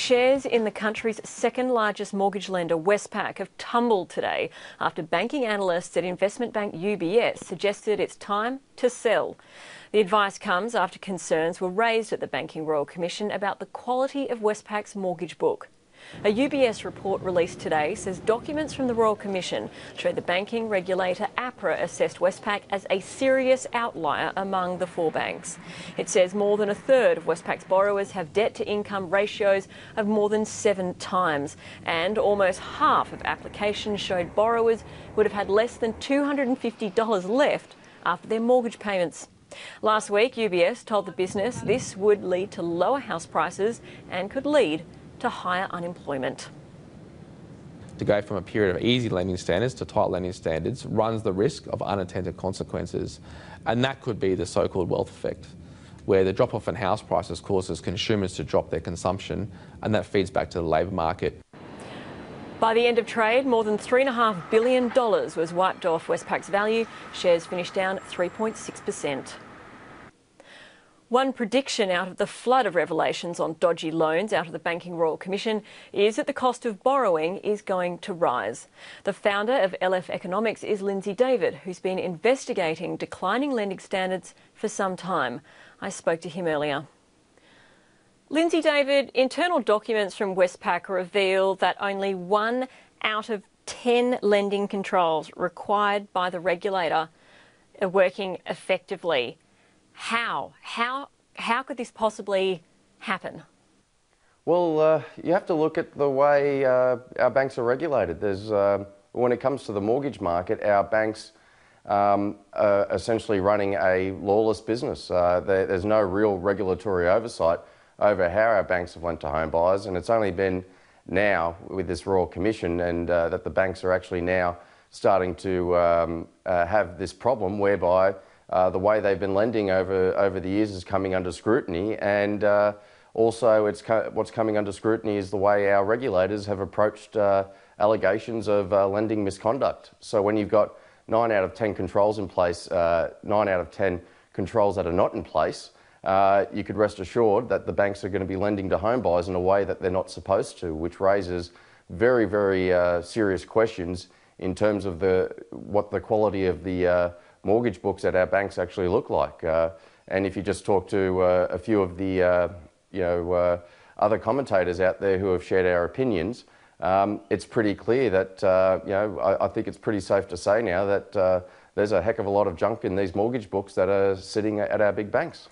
Shares in the country's second largest mortgage lender, Westpac, have tumbled today after banking analysts at investment bank UBS suggested it's time to sell. The advice comes after concerns were raised at the Banking Royal Commission about the quality of Westpac's mortgage book. A UBS report released today says documents from the Royal Commission show the banking regulator APRA assessed Westpac as a serious outlier among the four banks. It says more than a third of Westpac's borrowers have debt-to-income ratios of more than 7 times, and almost half of applications showed borrowers would have had less than $250 left after their mortgage payments. Last week, UBS told the business this would lead to lower house prices and could lead to higher unemployment. To go from a period of easy lending standards to tight lending standards runs the risk of unintended consequences, and that could be the so-called wealth effect, where the drop-off in house prices causes consumers to drop their consumption, and that feeds back to the labour market. By the end of trade, more than $3.5 billion was wiped off Westpac's value. Shares finished down 3.6%. One prediction out of the flood of revelations on dodgy loans out of the Banking Royal Commission is that the cost of borrowing is going to rise. The founder of LF Economics is Lindsay David, who's been investigating declining lending standards for some time. I spoke to him earlier. Lindsay David, internal documents from Westpac reveal that only 1 out of 10 lending controls required by the regulator are working effectively. How could this possibly happen? Well, you have to look at the way our banks are regulated. When it comes to the mortgage market, our banks are essentially running a lawless business. There's no real regulatory oversight over how our banks have lent to home buyers, and it's only been now with this Royal Commission and that the banks are actually now starting to have this problem whereby the way they've been lending over the years is coming under scrutiny, and also what's coming under scrutiny is the way our regulators have approached allegations of lending misconduct. So when you've got 9 out of 10 controls in place, 9 out of 10 controls that are not in place, you could rest assured that the banks are going to be lending to home buyers in a way that they're not supposed to, which raises very, very serious questions in terms of what the quality of the mortgage books at our banks actually look like. And if you just talk to a few of the other commentators out there who have shared our opinions, it's pretty clear that I think it's pretty safe to say now that there's a heck of a lot of junk in these mortgage books that are sitting at our big banks.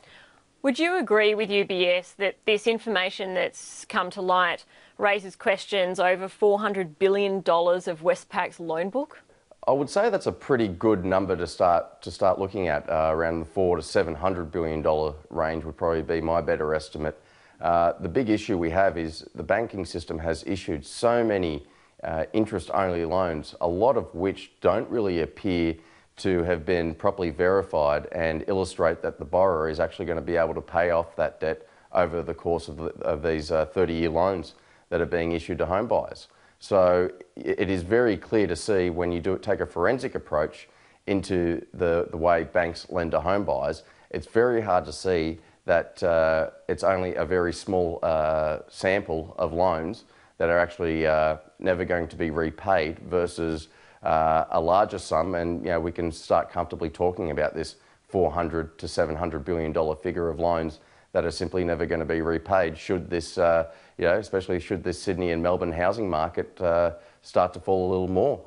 Would you agree with UBS that this information that's come to light raises questions over $400 billion of Westpac's loan book? I would say that's a pretty good number to start looking at. Around the $400 to $700 billion range would probably be my better estimate. The big issue we have is the banking system has issued so many interest-only loans, a lot of which don't really appear to have been properly verified and illustrate that the borrower is actually going to be able to pay off that debt over the course of these 30-year loans that are being issued to home buyers. So it is very clear to see when you take a forensic approach into the way banks lend to home buyers, it's very hard to see that it's only a very small sample of loans that are actually never going to be repaid versus a larger sum, and we can start comfortably talking about this $400 to $700 billion figure of loans that are simply never going to be repaid should this, especially should this Sydney and Melbourne housing market start to fall a little more.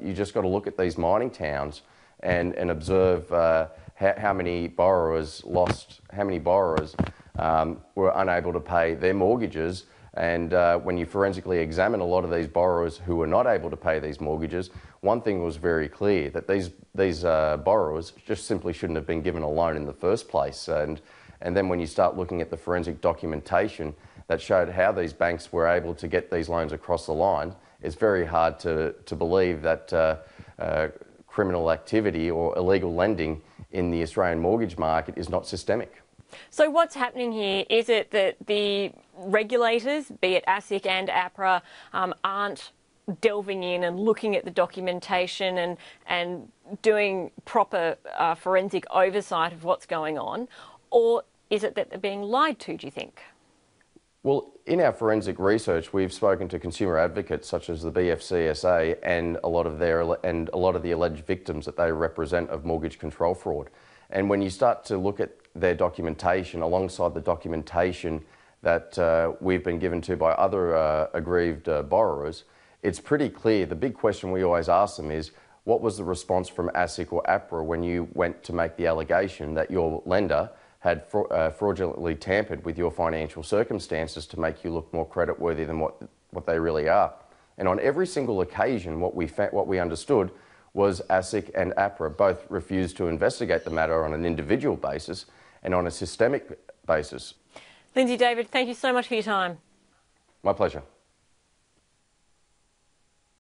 You just got to look at these mining towns and observe how many borrowers were unable to pay their mortgages. And when you forensically examine a lot of these borrowers who were not able to pay these mortgages, one thing was very clear, that these borrowers just simply shouldn't have been given a loan in the first place. And then when you start looking at the forensic documentation that showed how these banks were able to get these loans across the line, it's very hard to believe that criminal activity or illegal lending in the Australian mortgage market is not systemic. So what's happening here? Is it that the regulators, be it ASIC and APRA, aren't delving in and looking at the documentation and doing proper forensic oversight of what's going on? Or is it that they're being lied to, do you think? Well, in our forensic research, we've spoken to consumer advocates such as the BFCSA and a lot of the alleged victims that they represent of mortgage control fraud. And when you start to look at their documentation alongside the documentation that we've been given to by other aggrieved borrowers, it's pretty clear. The big question we always ask them is, what was the response from ASIC or APRA when you went to make the allegation that your lender had fraudulently tampered with your financial circumstances to make you look more creditworthy than what they really are? And on every single occasion, what we understood was ASIC and APRA both refused to investigate the matter on an individual basis and on a systemic basis. Lindsay David, thank you so much for your time. My pleasure.